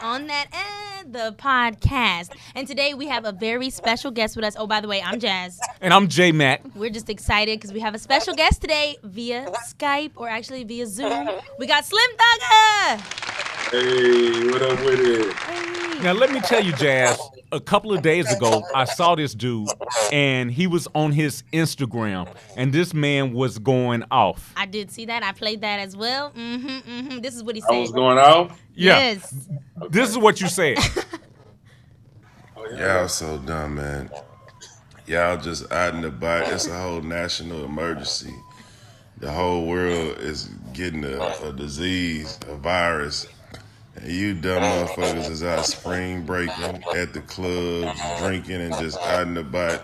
On That End, the podcast. And today we have a very special guest with us. Oh, by the way, I'm Jazz. And I'm J Matt. We're just excited because we have a special guest today via Skype or actually via Zoom. We got Slim Thugger. Hey, what up with it? Hey. Now, let me tell you, Jazz, a couple of days ago, I saw this dude, and he was on his Instagram, and this man was going off. I did see that. I played that as well. This is what he said. I was going off? Yeah. Yes. This is what you said. Y'all so dumb, man. Y'all just out and about. It's a whole national emergency. The whole world is getting a disease, a virus. And you dumb motherfuckers is out spring breaking, at the clubs, drinking and just out and about.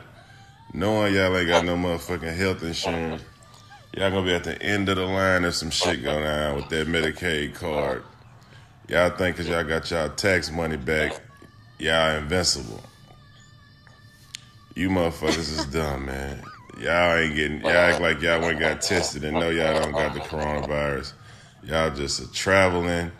Knowing y'all ain't got no motherfucking health insurance. Y'all gonna be at the end of the line if some shit go down with that Medicaid card. Y'all think cause y'all got y'all tax money back, y'all invincible. You motherfuckers is dumb, man. Y'all act like y'all ain't got tested and know y'all don't got the coronavirus. Y'all just traveling,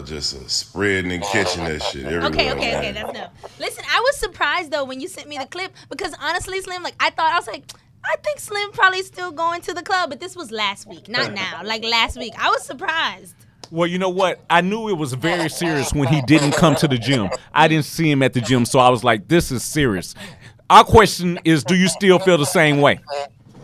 just spreading and catching that shit everywhere. Okay, that's enough. Listen, I was surprised though when you sent me the clip because honestly, Slim, I think Slim probably still going to the club, but this was last week, not now. Like last week, I was surprised. Well, you know what? I knew it was very serious when he didn't come to the gym. I didn't see him at the gym, so I was like, this is serious. Our question is, do you still feel the same way?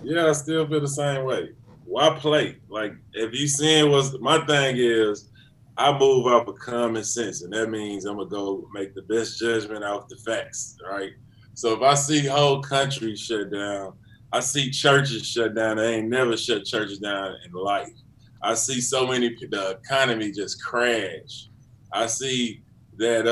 Yeah, I still feel the same way. Why play? Like, if you seeing my thing is, I move off of common sense, and that means I'm going to go make the best judgment off the facts, right? So if I see whole countries shut down, I see churches shut down. They ain't never shut churches down in life. I see so many, the economy just crash. I see that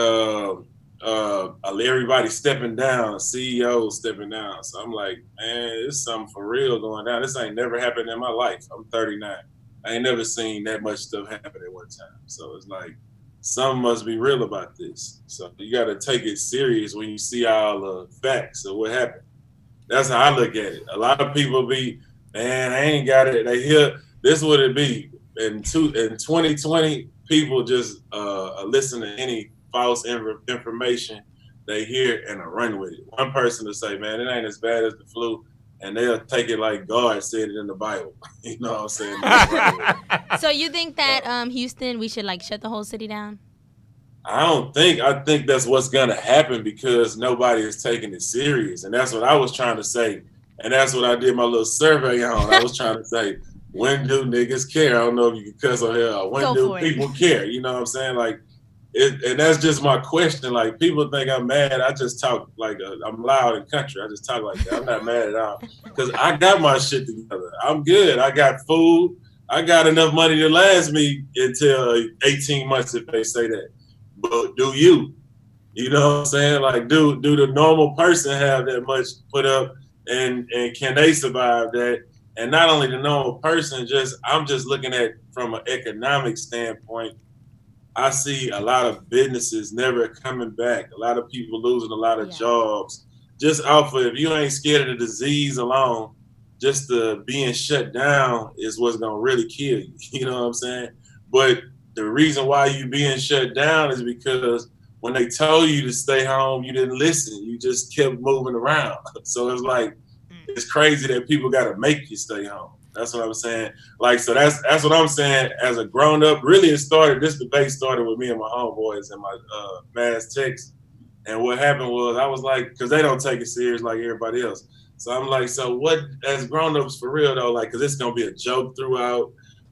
everybody stepping down, CEOs stepping down. So I'm like, man, it's something for real going down. This ain't never happened in my life. I'm 39. I ain't never seen that much stuff happen at one time. So it's like, something must be real about this. So you got to take it serious when you see all the facts of what happened. That's how I look at it. A lot of people be, man, I ain't got it. They hear, this would it be. In 2020, people just listen to any false information they hear and run with it. One person will say, man, it ain't as bad as the flu, and they'll take it like God said it in the Bible. You know what I'm saying? So you think that Houston, we should like shut the whole city down? I think that's what's gonna happen because nobody is taking it serious. And that's what I was trying to say. And that's what I did my little survey on. I was trying to say, when do niggas care? I don't know if you can cuss on here. When do people care? You know what I'm saying? Like, and that's just my question. Like, people think I'm mad. I just talk like I'm loud in country. I just talk like that. I'm not mad at all because I got my shit together. I'm good. I got food. I got enough money to last me until 18 months if they say that. But do you? You know what I'm saying? Like, do the normal person have that much put up, and can they survive that? And not only the normal person, I'm just looking at from an economic standpoint. I see a lot of businesses never coming back. A lot of people losing a lot of jobs. Just off of, if you ain't scared of the disease alone, just the being shut down is what's gonna really kill you. You know what I'm saying? But the reason why you being shut down is because when they told you to stay home, you didn't listen. You just kept moving around. So it's like, it's crazy that people got to make you stay home. That's what I'm saying. Like, so that's what I'm saying. As a grown up, really, this debate started with me and my homeboys and my mass text. And what happened was, I was like, because they don't take it serious like everybody else. So I'm like, so what? As grown ups, for real though, like, because it's gonna be a joke throughout.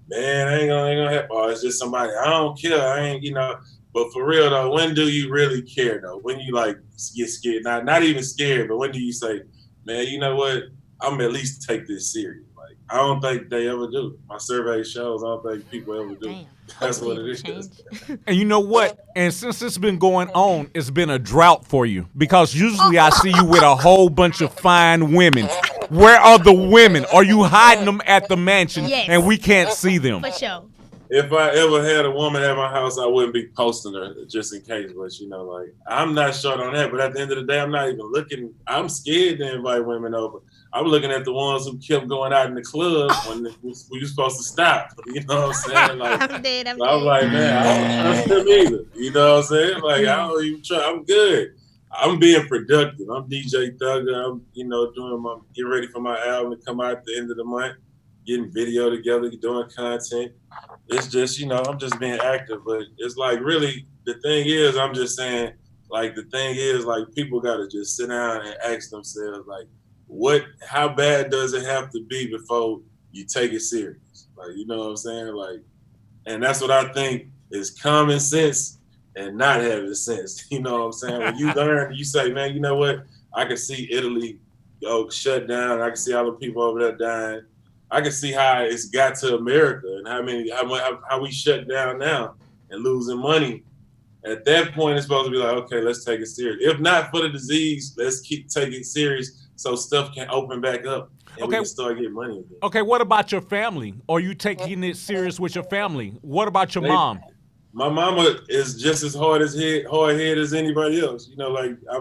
Man, I ain't gonna happen. Oh, it's just somebody. I don't care. I ain't, you know. But for real though, when do you really care though? When you like get scared? Not even scared, but when do you say, man, you know what? I'm gonna at least take this serious. Like, I don't think they ever do. My survey shows I don't think people ever do. Damn. That's what it is. And you know what? And since it's been going on, it's been a drought for you. Because usually I see you with a whole bunch of fine women. Where are the women? Are you hiding them at the mansion and we can't see them? For sure. If I ever had a woman at my house, I wouldn't be posting her just in case. But, you know, like, I'm not short on that. But at the end of the day, I'm not even looking. I'm scared to invite women over. I'm looking at the ones who kept going out in the club when we were supposed to stop. You know what I'm saying? Like, I'm dead. so I'm like, man, I don't trust them either. You know what I'm saying? Like, I don't even trust. I'm good. I'm being productive. I'm DJ Thugger. I'm, getting ready for my album to come out at the end of the month, getting video together, doing content. It's just, I'm just being active. But it's like, really, the thing is, I'm just saying, like, people got to just sit down and ask themselves, like, how bad does it have to be before you take it serious? Like, you know what I'm saying? Like, and that's what I think is common sense and not having sense. You know what I'm saying? When you learn, you say, man, you know what? I can see Italy shut down. I can see all the people over there dying. I can see how it's got to America and how we shut down now and losing money. At that point, it's supposed to be like, okay, let's take it serious. If not for the disease, let's keep taking it serious so stuff can open back up and we can start getting money again. Okay, what about your family? Are you taking it serious with your family? What about your mom? My mama is just as hard head as anybody else.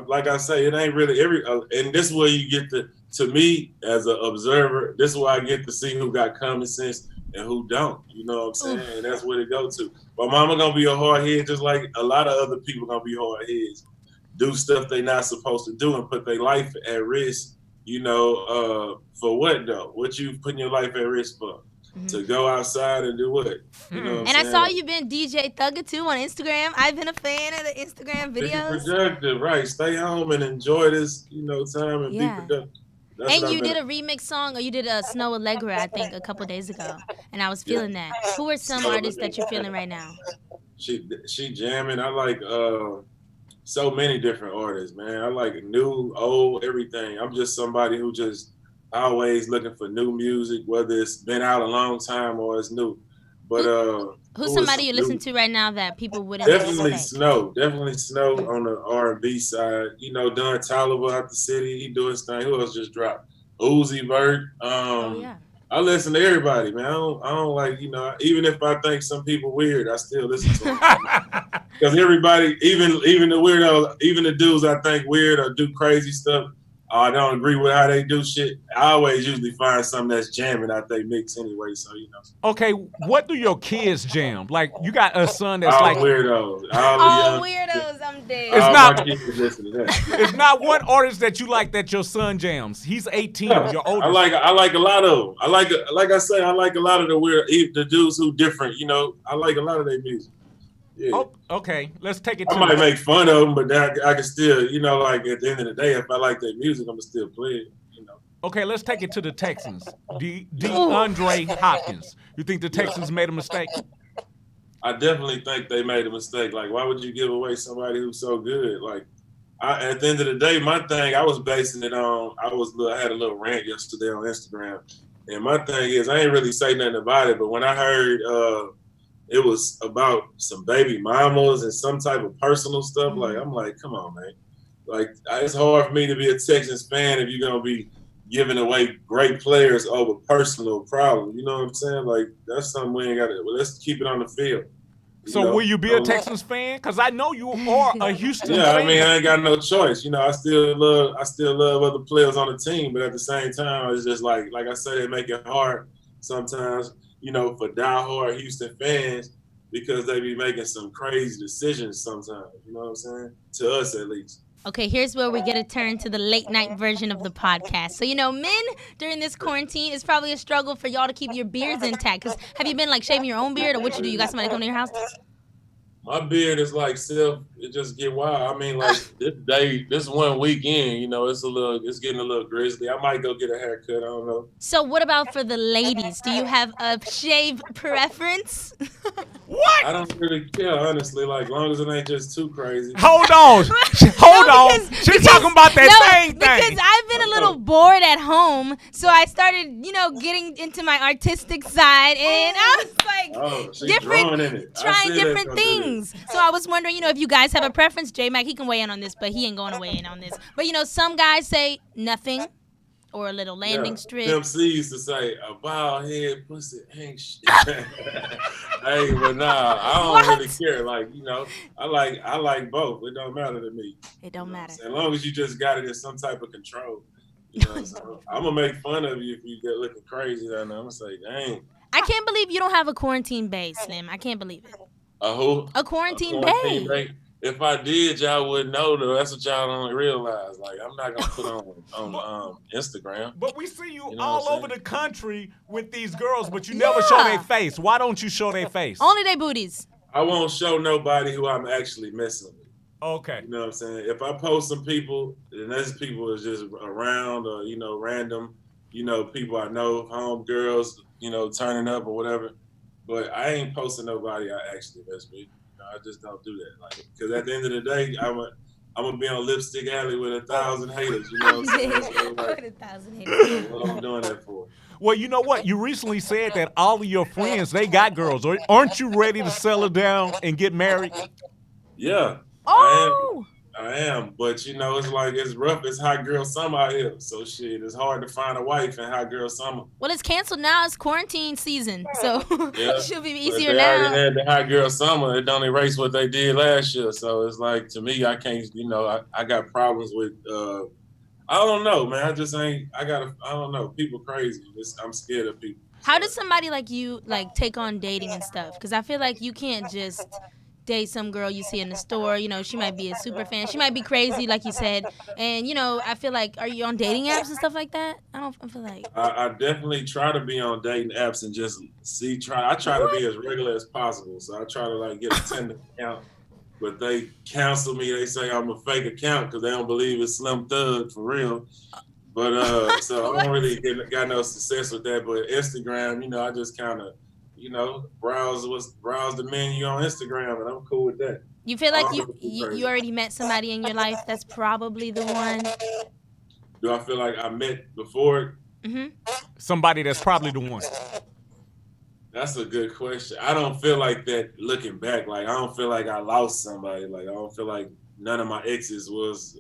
Like I say, it ain't really and this is where you get to me as an observer, this is where I get to see who got common sense and who don't. You know what I'm saying? And that's where it go to. My mama gonna be a hard head just like a lot of other people gonna be hard heads. Do stuff they not supposed to do and put their life at risk, for what though? What you putting your life at risk for? Mm-hmm. To go outside and do what? You know what I'm saying? I saw you been DJ Thugger too on Instagram. I've been a fan of the Instagram videos. Be productive, right? Stay home and enjoy this, time and be productive. And you did a remix song, or you did a Snow Allegra, I think, a couple days ago, and I was feeling that. Who are some artists that you're feeling right now? She jamming. I like so many different artists, man. I like new, old, everything. I'm just somebody who just always looking for new music, whether it's been out a long time or it's new. But who's somebody you listen to right now that people wouldn't definitely Snow on the R&B side. Don Toliver out the city, he doing his thing. Who else just dropped? Uzi Vert. I listen to everybody, man. I don't like, even if I think some people weird, I still listen to them. Because everybody, even the weirdos, even the dudes I think weird or do crazy stuff, I don't agree with how they do shit. I always usually find something that's jamming out they mix anyway, so Okay, what do your kids jam? Like, you got a son that's all like weirdos. All weirdos, I'm dead. It's not one artist that you like that your son jams. He's 18, your oldest. I like a lot of them. I like a lot of the dudes who different, I like a lot of their music. Yeah. Oh, okay. Let's take it. I might make fun of them, but I can still, like at the end of the day, if I like their music, I'm gonna still play it. Okay, let's take it to the Texans. DeAndre Hopkins. You think the Texans made a mistake? I definitely think they made a mistake. Like, why would you give away somebody who's so good? Like, at the end of the day, my thing, I was basing it on. I had a little rant yesterday on Instagram, and my thing is, I ain't really say nothing about it, but when I heard it was about some baby mamas and some type of personal stuff. Like, I'm like, come on, man. Like, it's hard for me to be a Texans fan if you're going to be giving away great players over personal problems. You know what I'm saying? Like, that's something we ain't got to, let's keep it on the field. So will you be a Texans fan? Because I know you are a Houston fan. Yeah, I mean, I ain't got no choice. I still love other players on the team, but at the same time, it's just like I said, they make it hard sometimes, for diehard Houston fans, because they be making some crazy decisions sometimes. You know what I'm saying? To us, at least. Okay, here's where we get a turn to the late night version of the podcast. So, men during this quarantine, it's probably a struggle for y'all to keep your beards intact. Because have you been like shaving your own beard, or what you do? You got somebody come to your house? My beard is like it just get wild. I mean, like this one weekend, it's getting a little grizzly. I might go get a haircut. I don't know. So what about for the ladies? Do you have a shave preference? What? I don't really care, honestly. Like, long as it ain't just too crazy. Hold on. She's talking about that same thing. Because I've been a little bored at home, so I started, getting into my artistic side, and I was like, trying different things. So I was wondering, if you guys have a preference. J-Mac, he can weigh in on this, but he ain't going to weigh in on this. But, some guys say nothing or a little landing strip. MC used to say, a bald head pussy ain't shit. Hey, but nah, I don't really care. Like, I like both. It don't matter to me. It don't matter. As long as you just got it in some type of control. You know, so I'm gonna make fun of you if you get looking crazy down there. I'm gonna say, dang. I can't believe you don't have a quarantine bae, Slim. I can't believe it. A who? A quarantine bae. Bae. If I did, y'all wouldn't know though. That's what y'all don't realize. Like I'm not gonna put on Instagram. But we see you You know all what I'm over saying? the country with these girls, but you never show their face. Why don't you show their face? Only they booties. I won't show nobody who I'm actually messing with. Okay. You know what I'm saying? If I post some people, and those people is just around or, random, people I know, home girls, turning up or whatever. But I ain't posting nobody I actually mess with. I just don't do that. Like, because at the end of the day, I'm gonna be on Lipstick Alley with 1,000 haters. You know what I'm saying? So, like, 1,000 haters. what I'm doing that for? Well, you know what? You recently said that all of your friends, they got girls. Aren't you ready to settle down and get married? Yeah. Oh. I am, but it's like it's rough. It's hot girl summer out here, so shit, it's hard to find a wife in hot girl summer. Well, it's canceled now. It's quarantine season, so Yeah. it should be But easier they now. already had the hot girl summer. It don't erase what they did last year, so it's like to me, I can't. I got problems with. I don't know, man. I just ain't. I don't know. People crazy. I'm scared of people. How does somebody like you take on dating and stuff? Because I feel like you can't just date some girl you see in the store. She might be a super fan. She might be crazy, like you said. And I feel like, are you on dating apps and stuff like that? I feel like. I definitely try to be on dating apps and just I try to be as regular as possible. So I try to get a Tinder account, but they cancel me. They say I'm a fake account because they don't believe it's Slim Thug for real. But so I don't really got no success with that. But Instagram, I just kind of, browse the menu on Instagram, and I'm cool with that. You feel like you already met somebody in your life that's probably the one? Do I feel like I met before? Mm-hmm. Somebody that's probably the one. That's a good question. I don't feel like that looking back. Like I don't feel like I lost somebody. Like I don't feel like none of my exes was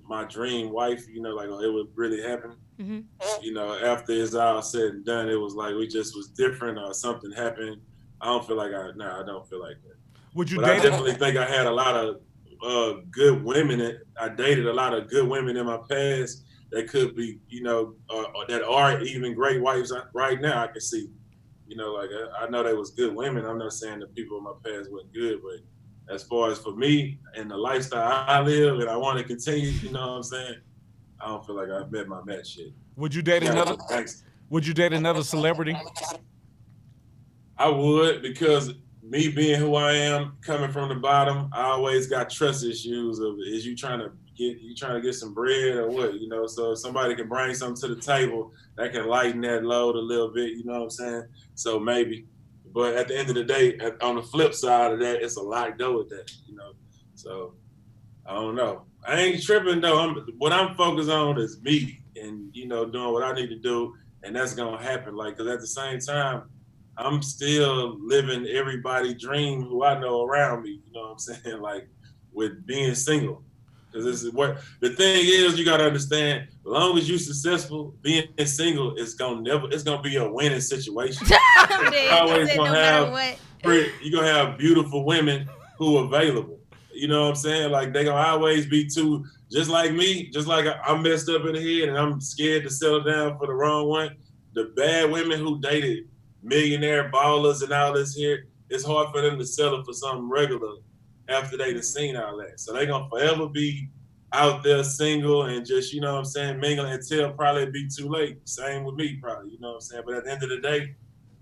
my dream wife. It would really happen. Mm-hmm. After it's all said and done, it was like we just was different or something happened. I don't feel like I don't feel like that. Would you But date I definitely think I had a lot of good women. I dated a lot of good women in my past that could be, that are even great wives right now. I can see, I know they was good women. I'm not saying the people in my past weren't good, but as far as for me and the lifestyle I live and I want to continue, you know what I'm saying? I don't feel like I've met my match yet. Would you date another? Would you date another celebrity? I would, because me being who I am, coming from the bottom, I always got trust issues of is you trying to get some bread or what, so if somebody can bring something to the table that can lighten that load a little bit, you know what I'm saying? So maybe. But at the end of the day, on the flip side of that, it's a lot go with that, So I don't know. I ain't tripping though. What I'm focused on is me and, doing what I need to do, and that's gonna happen. Cause at the same time, I'm still living everybody's dream who I know around me, you know what I'm saying? With being single. Because this is what the thing is, you gotta understand, as long as you're successful, being single is it's gonna be a winning situation. You're always gonna you're gonna have beautiful women who are available. You know what I'm saying? They gonna always be two, just like me, just like I'm messed up in the head and I'm scared to settle down for the wrong one. The bad women who dated millionaire ballers and all this here, it's hard for them to settle for something regular after they done seen all that. So they gonna forever be out there single and just, you know what I'm saying, mingling until probably it be too late. Same with me probably, you know what I'm saying? But at the end of the day,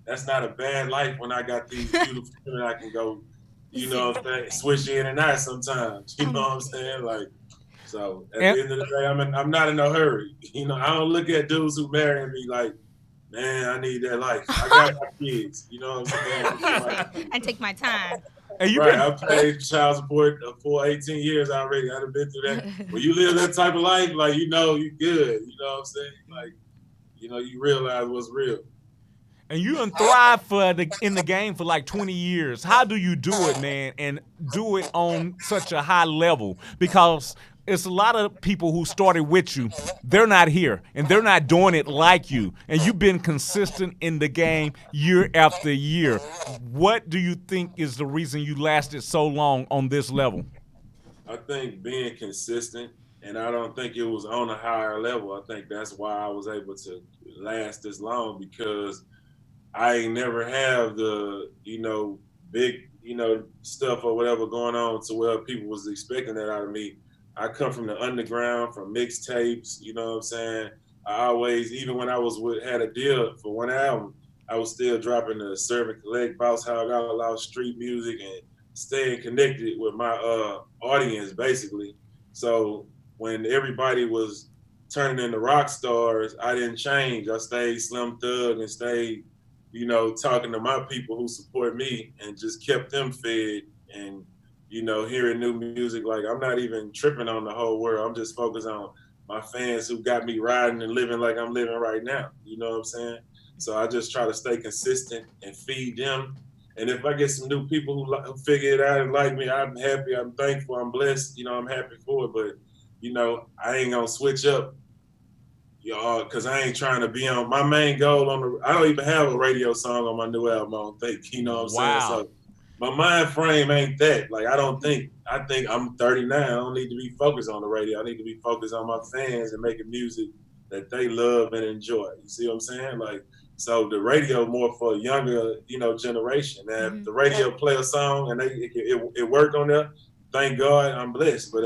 that's not a bad life when I got these beautiful women I can go, you know what I'm saying, switch in and out sometimes. You know what I'm saying? So at the end of the day, I'm not in no hurry. I don't look at dudes who marry and be like, man, I need that life. I got my kids. You know what I'm saying? I take my time. I've paid child support for 18 years already. I've been through that. When you live that type of life, you good. You know what I'm saying? You realize what's real. And you done thrive in the game for 20 years. How do you do it, man, and do it on such a high level? Because it's a lot of people who started with you. They're not here, and they're not doing it like you. And you've been consistent in the game year after year. What do you think is the reason you lasted so long on this level? I think being consistent And I don't think it was on a higher level. I think that's why I was able to last this long because I ain't never have the, big, stuff or whatever going on to where people was expecting that out of me. I come from the underground, from mixtapes, you know what I'm saying? I always, even when I was had a deal for one album, I was still dropping the Serve and Collect, Bounce How I Got a lot of street music and staying connected with my audience basically. So when everybody was turning into rock stars, I didn't change. I stayed Slim Thug and stayed, talking to my people who support me and just kept them fed and, hearing new music. Like I'm not even tripping on the whole world. I'm just focused on my fans who got me riding and living like I'm living right now. You know what I'm saying? So I just try to stay consistent and feed them. And if I get some new people who figure it out and like me, I'm happy. I'm thankful. I'm blessed. I'm happy for it. But I ain't gonna switch up, y'all, because I ain't trying to be on my main goal on the. I don't even have a radio song on my new album. I don't think. You know what I'm saying? So my mind frame ain't that. Like I don't think. I think I'm 39. I don't need to be focused on the radio. I need to be focused on my fans and making music that they love and enjoy. You see what I'm saying? Like so, the radio more for a younger, generation. Now, if the radio play a song and it work on there, thank God I'm blessed. But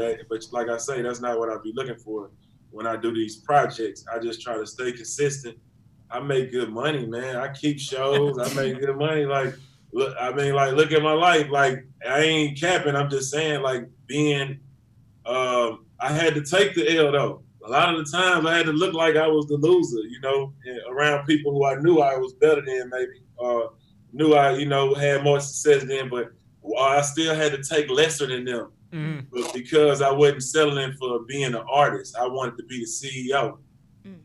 like I say, that's not what I be looking for when I do these projects. I just try to stay consistent. I make good money, man. I keep shows. I make good money. Like, look at my life. Like, I ain't capping. I'm just saying, like, being, I had to take the L though. A lot of the times I had to look like I was the loser, around people who I knew I was better than maybe, knew I, had more success than, but I still had to take lesser than them. Mm-hmm. But because I wasn't settling for being an artist, I wanted to be the CEO.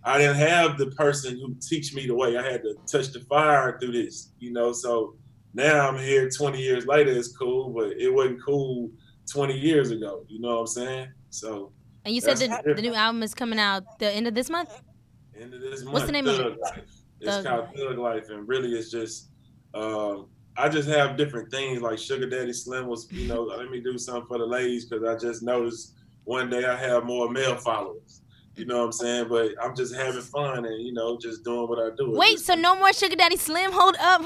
I didn't have the person who teach me the way. I had to touch the fire through this, so now I'm here 20 years later, it's cool, but it wasn't cool 20 years ago, you know what I'm saying? So. And you said the new album is coming out the end of this month? End of this month. What's the name of it? Life. It's called Thug Life, and really it's just, I just have different things like Sugar Daddy Slim was, let me do something for the ladies because I just noticed one day I have more male followers. You know what I'm saying? But I'm just having fun and, just doing what I do. Wait, so no more Sugar Daddy Slim? Hold up.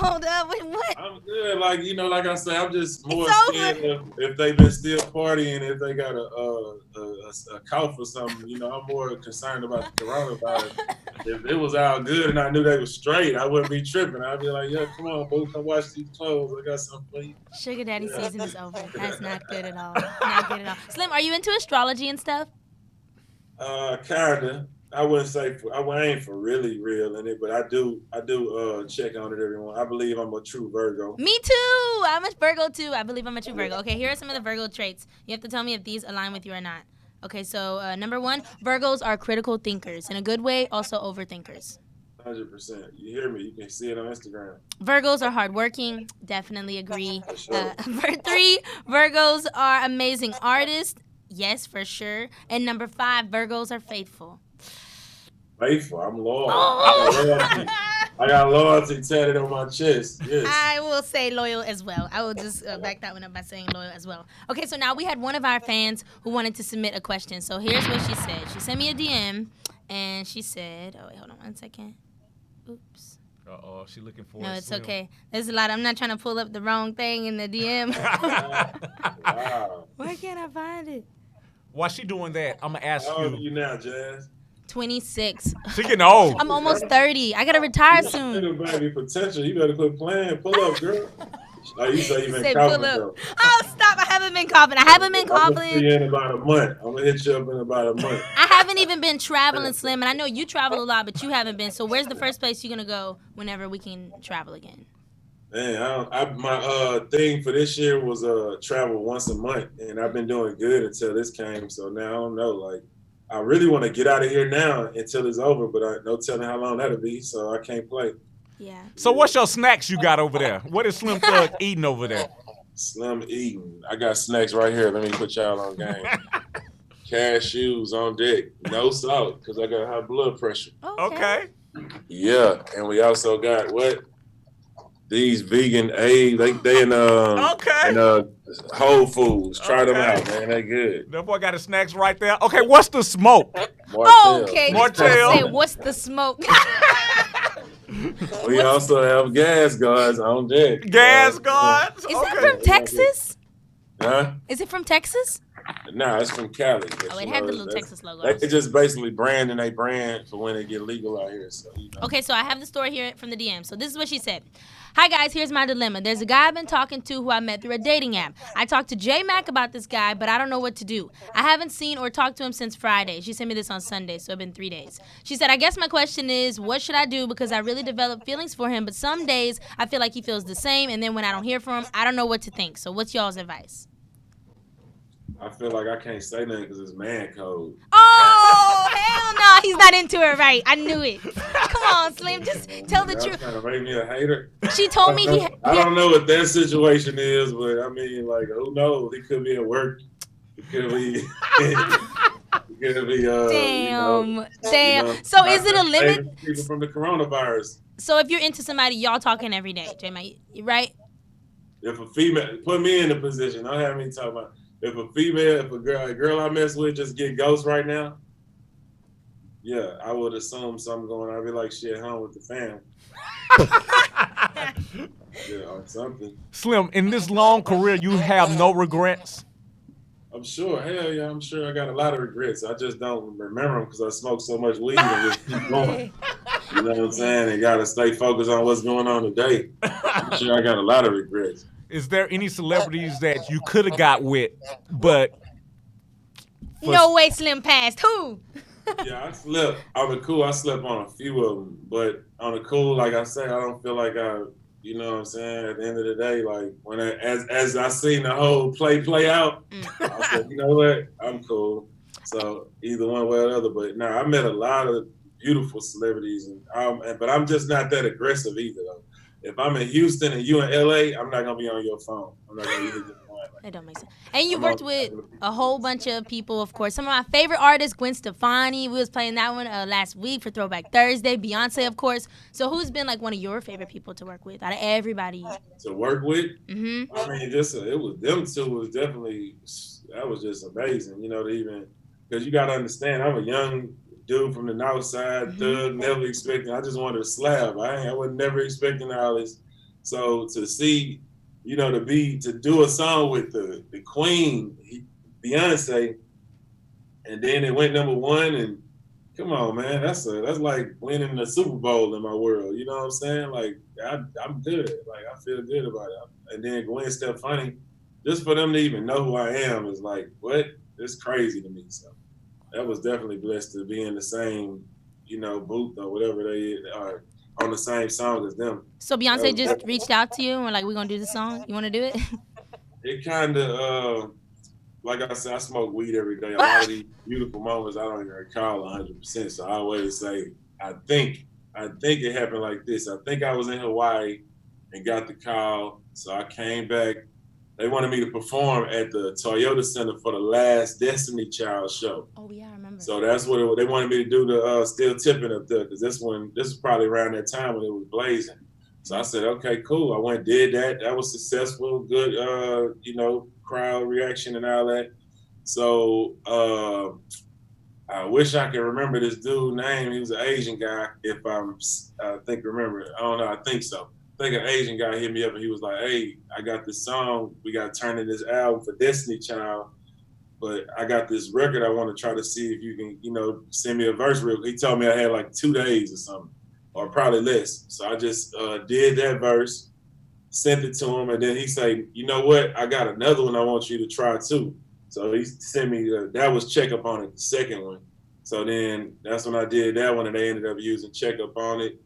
Wait, what? I'm good. Like, like I say, I'm just more scared if they've been still partying, if they got a cough or something, I'm more concerned about the coronavirus. If it was all good and I knew they was straight, I wouldn't be tripping. I'd be like, yeah, come on, boo, come watch these clothes. I got something for you. Sugar Daddy season is over. That's not good at all. Not good at all. Slim, are you into astrology and stuff? Kinda. I wouldn't say I ain't for really real in it, but I do check on it every once. I believe I'm a true Virgo. Me too. I'm a Virgo too. I believe I'm a true Virgo. Okay, here are some of the Virgo traits. You have to tell me if these align with you or not. Okay, so number 1, Virgos are critical thinkers. In a good way, also overthinkers. 100%. You hear me? You can see it on Instagram. Virgos are hardworking. Definitely agree. Sure. 3, Virgos are amazing artists. Yes, for sure. And number 5, Virgos are faithful. Faithful? I'm loyal. Oh. I got loyalty tatted on my chest. Yes. I will say loyal as well. I will just back that one up by saying loyal as well. Okay, so now we had one of our fans who wanted to submit a question. So here's what she said. She sent me a DM, and she said, oh, wait, hold on one second. Oops. Uh-oh, she looking for No, it's Slim. Okay. There's a lot. I'm not trying to pull up the wrong thing in the DM. Wow. Where can I find it? While she doing that, I'm going to ask you. How old are you now, Jazz? 26. She getting old. I'm almost 30. I got to retire soon. Baby, potential. You better quit playing. Pull up, girl. Oh, you say you been coughing, though. Oh, stop. I haven't been coughing. I'm going to see you in about a month. I'm going to hit you up in about a month. I haven't even been traveling, Slim, and I know you travel a lot, but you haven't been. So where's the first place you're going to go whenever we can travel again? Man, my thing for this year was travel once a month, and I've been doing good until this came. So now I don't know. Like, I really want to get out of here now until it's over, but I no telling how long that'll be. So I can't play. Yeah. So what's your snacks you got over there? What is Slim Thug eating over there? Slim eating. I got snacks right here. Let me put y'all on game. Cashews on deck. No salt, because I got high blood pressure. Okay. Yeah, and we also got what? These vegan eggs, they in Whole Foods. Try them out, man. They good. That boy got his snacks right there. Okay, what's the smoke? Martell. Okay, you Martell. supposed to say, what's the smoke? We also have gas guards on deck. Gas guards. Is that from Texas? Huh? Is it from Texas? Nah, it's from Cali. Oh, it had the little Texas logo. They just basically branding they brand for when they get legal out here. So, you know. Okay, so I have the story here from the DM. So this is what she said. Hi guys, here's my dilemma. There's a guy I've been talking to who I met through a dating app. I talked to J Mac about this guy, but I don't know what to do. I haven't seen or talked to him since Friday. She sent me this on Sunday, so it's been 3 days. She said, I guess my question is, what should I do? Because I really developed feelings for him, but some days I feel like he feels the same, and then when I don't hear from him, I don't know what to think. So what's y'all's advice? I feel like I can't say nothing because it's man code. Oh, hell no. He's not into it right. I knew it. Come on, Slim. Just tell the Y'all truth. trying to make me a hater? She told me I don't know what that situation is, but I mean, like, who knows? He could be at work. He could be. He could be. Damn. Damn. So is it a limit? People from the coronavirus. So if you're into somebody, y'all talking every day, J-Mac, right? If a female, put me in the position. Don't have me talk about. If a girl I mess with just get ghost right now, yeah, I would assume something going on. I'd be like, shit, home with the fam. Yeah, or something. Slim, in this long career, you have no regrets? I'm sure. Hell yeah, I'm sure I got a lot of regrets. I just don't remember them because I smoke so much weed and just keep going. You know what I'm saying? And got to stay focused on what's going on today. I'm sure I got a lot of regrets. Is there any celebrities that you could have got with, but... No way Slim passed. Who? Yeah, I slept. On the cool, I slept on a few of them. But on the cool, like I say, I don't feel like you know what I'm saying? At the end of the day, like, as I seen the whole play out, I said, you know what? I'm cool. So either one way or the other. But no, I met a lot of beautiful celebrities, but I'm just not that aggressive either, though. If I'm in Houston and you in LA, I'm not gonna be on your phone. I'm not gonna be That don't make sense. And you worked with a whole bunch of people, of course. Some of my favorite artists, Gwen Stefani. We was playing that one last week for Throwback Thursday. Beyonce, of course. So who's been like one of your favorite people to work with out of everybody? To work with? Mm-hmm. I mean, it was them two was definitely, that was just amazing, you know, to even, because you got to understand, I'm a young dude from the north side, thug, never expecting, I just wanted a slab. I was never expecting all this. So to see, you know, to do a song with the queen, Beyonce, and then it went #1, and come on, man, that's like winning the Super Bowl in my world. You know what I'm saying? Like I'm good. Like I feel good about it. And then Gwen Stefani, just for them to even know who I am is like, what? It's crazy to me. So that was definitely blessed to be in the same, you know, booth or whatever they are on the same song as them. So Beyonce just reached out to you and like, we're gonna do the song. You want to do it? It kind of, like I said, I smoke weed every day. A lot of these beautiful moments I don't even recall 100%. So I always say, I think it happened like this. I think I was in Hawaii and got the call. So I came back. They wanted me to perform at the Toyota Center for the last Destiny Child show. Oh yeah, I remember. So that's what they wanted me to do, the Still Tipping up there, because this was probably around that time when it was blazing. So I said, okay, cool. I went, did that. That was successful. Good, you know, crowd reaction and all that. So I wish I could remember this dude's name. He was an Asian guy, I remember. I don't know. I think so. I think an Asian guy hit me up and he was like, hey, I got this song. We got to turn in this album for Destiny Child. But I got this record I want to try to see if you can, you know, send me a verse real quick. He told me I had like 2 days or something, or probably less. So I just did that verse, sent it to him, and then he said, you know what? I got another one I want you to try too. So he sent me, that was Check Up On It, the second one. So then that's when I did that one, and they ended up using Check Up On It.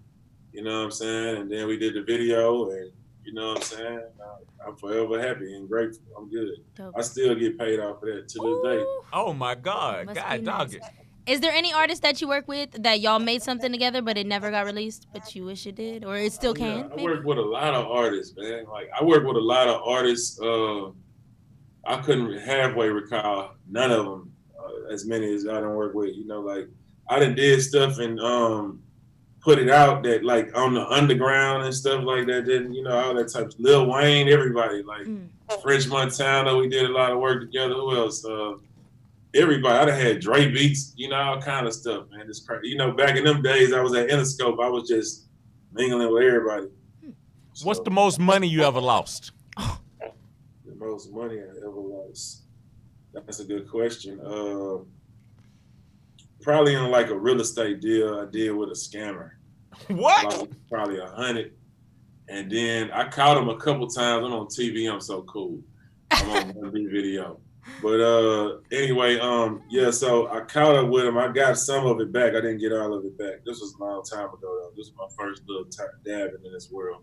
You know what I'm saying? And then we did the video, and you know what I'm saying? I'm forever happy and grateful. I'm good. Dope. I still get paid off of that to this day. Oh my God. Must God be dog nice. it. Is there any artist that you work with that y'all made something together but it never got released, but you wish it did, or it still can? Yeah, I maybe? work with a lot of artists, man. Like I work with a lot of artists. I couldn't halfway recall none of them, as many as I done work with. You know, like I done did stuff in put it out that like on the underground and stuff like that. Then all that type of Lil Wayne, everybody like French Montana. We did a lot of work together. Who else? Everybody. I done had Dre beats, all kind of stuff, man. It's crazy. Back in them days, I was at Interscope. I was just mingling with everybody. What's the most money you ever lost? The most money I ever lost. That's a good question. Probably on like a real estate deal I did with a scammer. What? Like probably 100. And then I caught him a couple times. I'm on TV. I'm so cool. I'm on one big video. But anyway, yeah. So I caught up with him. I got some of it back. I didn't get all of it back. This was a long time ago, though. This was my first little dabbing in this world.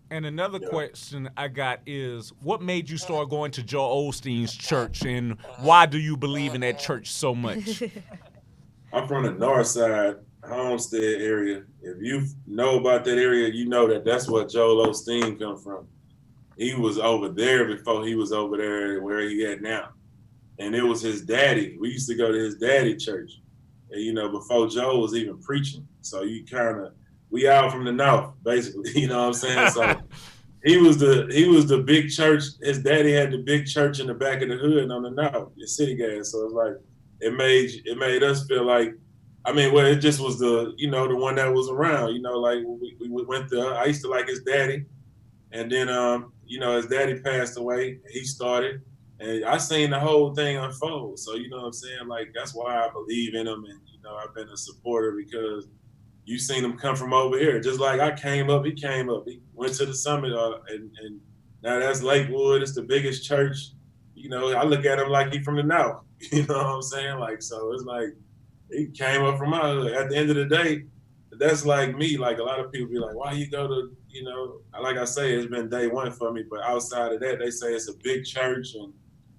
And another question I got is, what made you start going to Joel Osteen's church, and why do you believe in that church so much? I'm from the north side, Homestead area. If you know about that area, you know that that's where Joel Osteen come from. He was over there before he was over there where he at now. And it was his daddy. We used to go to his daddy church, and, before Joel was even preaching. So we out from the north, basically. You know what I'm saying? So he was the big church. His daddy had the big church in the back of the hood on the north, the city gas. So it's like it made us feel like, it just was the the one that was around. Like we went there. I used to like his daddy, and then his daddy passed away. He started, and I seen the whole thing unfold. So you know what I'm saying? Like that's why I believe in him, and I've been a supporter because you seen him come from over here. Just like I came up, he came up. He went to the summit, and now that's Lakewood. It's the biggest church. I look at him like he from the north. You know what I'm saying? Like, so it's like he came up from my hood. At the end of the day, that's like me. Like a lot of people be like, why you go to, like I say, it's been day one for me. But outside of that, they say it's a big church and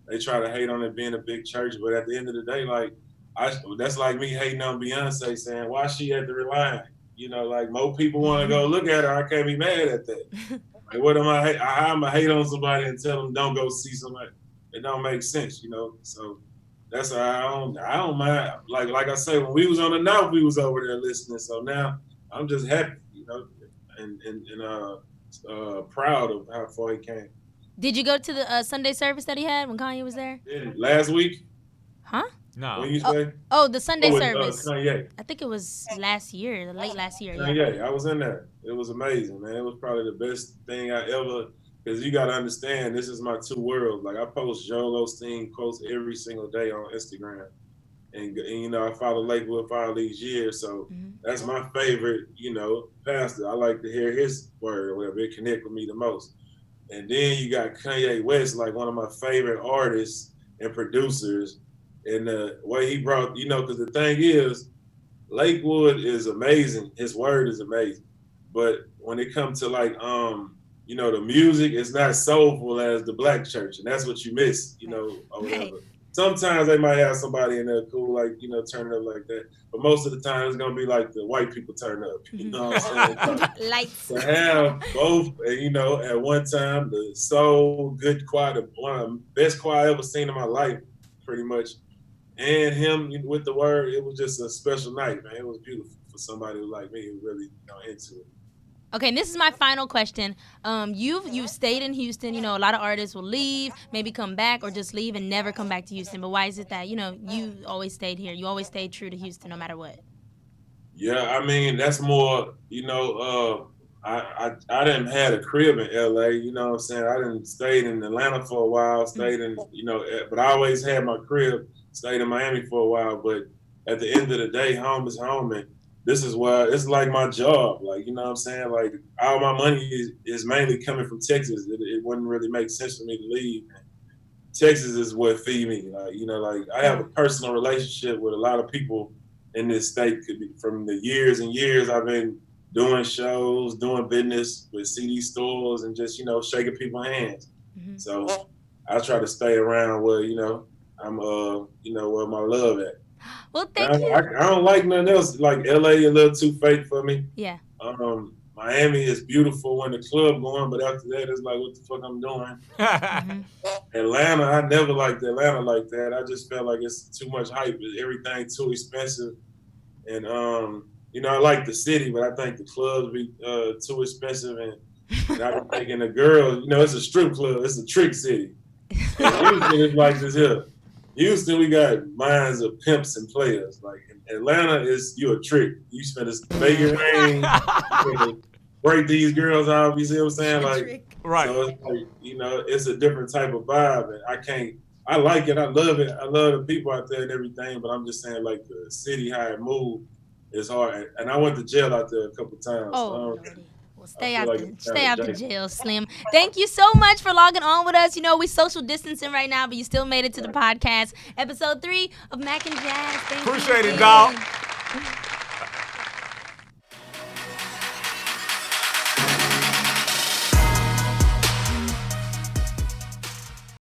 they try to hate on it being a big church. But at the end of the day, like, that's like me hating on Beyonce saying, why she at the Reliant? Like more people want to go look at her. I can't be mad at that. Like, what am I? I'm a hate on somebody and tell them don't go see somebody. It don't make sense, So that's how I don't mind. Like I say, when we was on the north, we was over there listening. So now I'm just happy, and proud of how far he came. Did you go to the Sunday service that he had when Kanye was there? Last week? Huh? No. What you say? Oh, the Sunday service. Kanye. I think it was last year, late last year. Kanye. I was in there. It was amazing, man. It was probably the best thing I ever. Because you got to understand, this is my two worlds. Like, I post Joel Osteen quotes every single day on Instagram. And I follow Lakewood for all these years. So that's my favorite, pastor. I like to hear his word or whatever. It connect with me the most. And then you got Kanye West, like one of my favorite artists and producers. And the way he brought, because the thing is, Lakewood is amazing. His word is amazing. But when it comes to like, the music is not soulful as the black church, and that's what you miss, or whatever. Right. Sometimes they might have somebody in there cool, like, turn it up like that. But most of the time it's gonna be like the white people turn up. You know what I'm saying? Lights. To have both, at one time, the soul, good choir, one of the best choir I ever seen in my life, pretty much. And him with the word, it was just a special night, man. It was beautiful for somebody like me who really into it. Okay, and this is my final question. You've stayed in Houston. A lot of artists will leave, maybe come back, or just leave and never come back to Houston. But why is it that you always stayed here? You always stayed true to Houston, no matter what. Yeah, that's more. I didn't have a crib in LA. You know what I'm saying? I didn't stayed in Atlanta for a while. Stayed in but I always had my crib. Stayed in Miami for a while. But at the end of the day, home is home, and this is why it's like my job. Like, you know what I'm saying? Like, all my money is mainly coming from Texas. It wouldn't really make sense for me to leave. Texas is what feed me. Like, I have a personal relationship with a lot of people in this state. From the years and years I've been doing shows, doing business with CD stores, and just, shaking people's hands. Mm-hmm. So I try to stay around where, I'm, where my love at. Well, thank you. I don't like nothing else. Like LA, a little too fake for me. Yeah. Miami is beautiful when the club going, but after that, it's like, what the fuck I'm doing? Atlanta, I never liked Atlanta like that. I just felt like it's too much hype. Everything too expensive, and I like the city, but I think the clubs be too expensive, and I've been thinking the girls, it's a strip club, it's a trick city. And Houston is like this here. Houston, we got minds of pimps and players. Like in Atlanta, you a trick. You spend a bacon rain, break these girls off. You see what I'm saying? Like, right. So it's like, it's a different type of vibe, and I like it. I love it. I love the people out there and everything. But I'm just saying, like the city, how it moved, is hard. And I went to jail out there a couple times. Oh, well, stay out the jail, Slim. Thank Thank you so much for logging on with us. We social distancing right now, but you still made it to the podcast. Episode 3 of Mac and Jazz. Thank you. Appreciate it, dog.